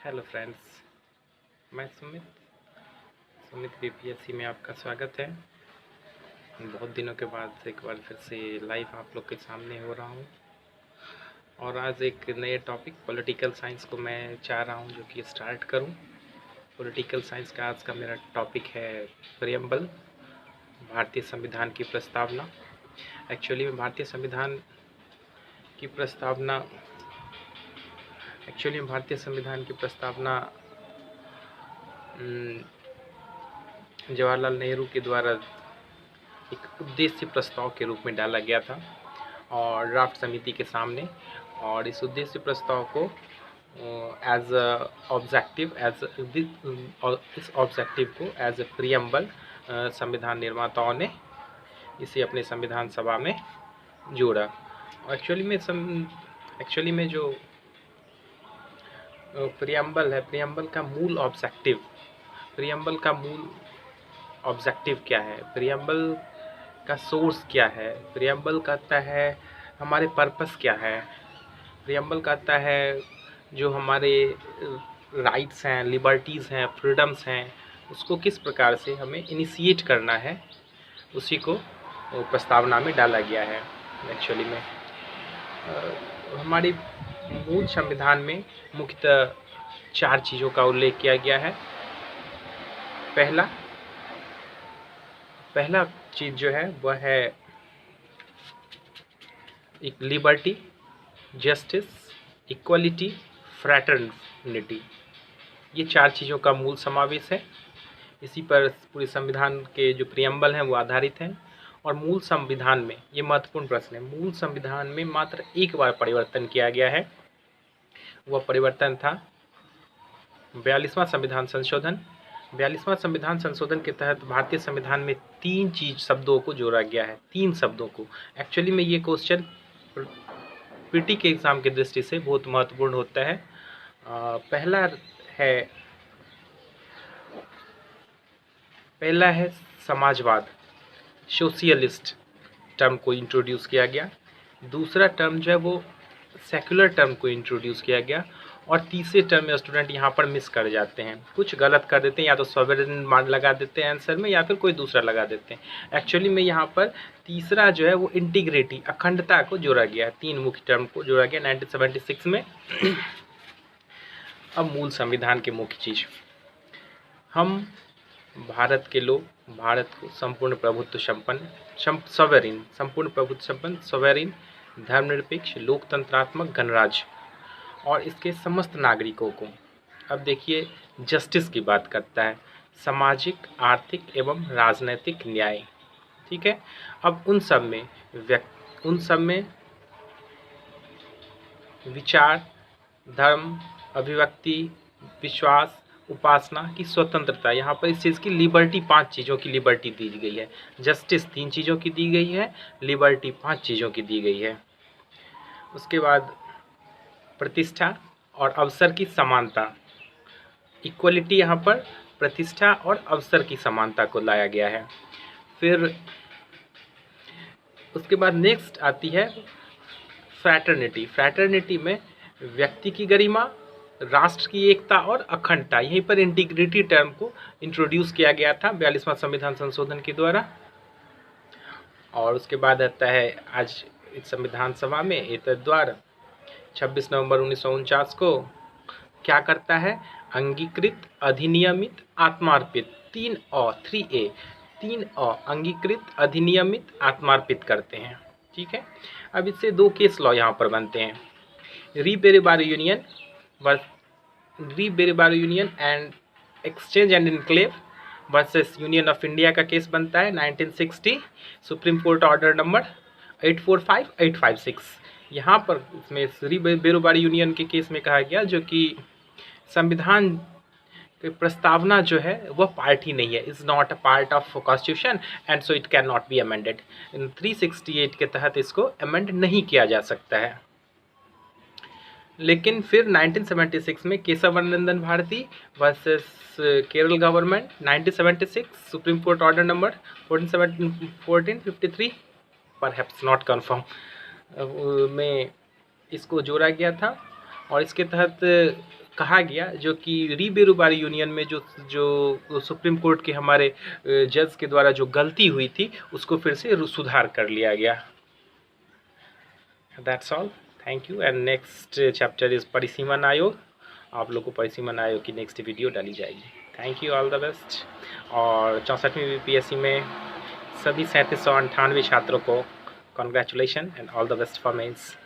Hello friends, मैं Sumit BPSC में आपका स्वागत है। बहुत दिनों के बाद एक बार फिर से लाइव आप लोग के सामने हो रहा हूँ और आज एक नए टॉपिक पॉलिटिकल साइंस को मैं चाह रहा हूँ जो कि स्टार्ट करूँ। पॉलिटिकल साइंस का आज का मेरा टॉपिक है प्रियम्बल, भारतीय संविधान की प्रस्तावना। एक्चुअली में भारतीय संविधान की प्रस्तावना जवाहरलाल नेहरू के द्वारा एक उद्देश्य प्रस्ताव के रूप में डाला गया था और ड्राफ्ट समिति के सामने, और इस उद्देश्य प्रस्ताव को एज ऑब्जेक्टिव इस ऑब्जेक्टिव को एज ए प्रियम्बल संविधान निर्माताओं ने इसे अपने संविधान सभा में जोड़ा। एक्चुअली में जो प्रियम्बल है, प्रियम्बल का मूल ऑब्जेक्टिव क्या है, प्रियम्बल का सोर्स क्या है, प्रियम्बल कहता है हमारे पर्पस क्या है, प्रियम्बल कहता है जो हमारे राइट्स हैं, लिबर्टीज़ हैं, फ्रीडम्स हैं, उसको किस प्रकार से हमें इनिशिएट करना है, उसी को प्रस्तावना में डाला गया है। एक्चुअली में हमारे मूल संविधान में मुख्यतः 4 चीज़ों का उल्लेख किया गया है। पहला चीज़ जो है वह है एक लिबर्टी, जस्टिस, इक्वलिटी, फ्रैटर्निटी। ये 4 चीज़ों का मूल समावेश है। इसी पर पूरे संविधान के जो प्रियम्बल हैं वो आधारित हैं। और मूल संविधान में, ये महत्वपूर्ण प्रश्न है, मूल संविधान में मात्र एक बार परिवर्तन किया गया है। वह परिवर्तन था 42वां संविधान संशोधन। 42वां संविधान संशोधन के तहत भारतीय संविधान में 3 शब्दों को जोड़ा गया है, 3 शब्दों को। एक्चुअली में ये क्वेश्चन पीटी के एग्ज़ाम की दृष्टि से बहुत महत्वपूर्ण होता है। पहला है समाजवाद, सोशलिस्ट टर्म को इंट्रोड्यूस किया गया। दूसरा टर्म जो है वो सेक्युलर टर्म को इंट्रोड्यूस किया गया। और तीसरे टर्म में स्टूडेंट यहाँ पर मिस कर जाते हैं, कुछ गलत कर देते हैं, या तो सॉवरेन मान लगा देते हैं आंसर में, या फिर कोई दूसरा लगा देते हैं। एक्चुअली में यहाँ पर तीसरा जो है वो इंटीग्रिटी, अखंडता को जोड़ा गया है, 3 मुख्य टर्म को जोड़ा गया 1976 में। अब मूल संविधान के मुख्य चीज़, हम भारत के लोग भारत को संपूर्ण प्रभुत्व संपन्न, सॉवरेन, धर्मनिरपेक्ष, लोकतंत्रात्मक गणराज्य और इसके समस्त नागरिकों को। अब देखिए, जस्टिस की बात करता है, सामाजिक, आर्थिक एवं राजनैतिक न्याय। ठीक है। अब उन सब में विचार, धर्म, अभिव्यक्ति, विश्वास, उपासना की स्वतंत्रता, यहाँ पर इस चीज़ की लिबर्टी, 5 चीज़ों की लिबर्टी दी गई है। जस्टिस 3 चीज़ों की दी गई है, लिबर्टी 5 चीज़ों की दी गई है। उसके बाद प्रतिष्ठा और अवसर की समानता, इक्वलिटी, यहाँ पर प्रतिष्ठा और अवसर की समानता को लाया गया है। फिर उसके बाद नेक्स्ट आती है फ्रैटर्निटी। फ्रैटर्निटी में व्यक्ति की गरिमा, राष्ट्र की एकता और अखंडता, यहीं पर इंटीग्रिटी टर्म को इंट्रोड्यूस किया गया था 42वां संविधान संशोधन के द्वारा। और उसके बाद आता है आज इस संविधान सभा में एतद द्वारा 26 नवंबर 1949 को क्या करता है, अंगीकृत, अधिनियमित, आत्मार्पित, 3 अंगीकृत, अधिनियमित, आत्मार्पित करते हैं। ठीक है। अब इससे 2 केस लॉ यहाँ पर बनते हैं, रीबेरीबारी union and exchange and enclave versus union of India का केस बनता है 1960, सुप्रीम कोर्ट ऑर्डर नंबर 845-856। यहाँ पर इसमें रीबेरीबारी यूनियन के केस में कहा गया जो कि संविधान की प्रस्तावना जो है वह पार्ट ही नहीं है, is not a part of constitution and so it can not be amended. 368 के तहत इसको अमेंड नहीं किया जा सकता है। लेकिन फिर 1976 में Kesavanandan Bharati versus Kerala government 1976, supreme court order number 1453, perhaps not confirm, में इसको जोड़ा गया था और इसके तहत कहा गया जो कि री-बेरोबारी यूनियन में जो सुप्रीम कोर्ट के हमारे जज के द्वारा जो गलती हुई थी उसको फिर से सुधार कर लिया गया। That's all, thank you. And next chapter is परिसीमन आयोग। आप लोग को परिसीमन आयोग की नेक्स्ट वीडियो डाली जाएगी। Thank you, all the best. और 64वीं बीपीएससी में सभी 3798 छात्रों को congratulation and all the best for mains.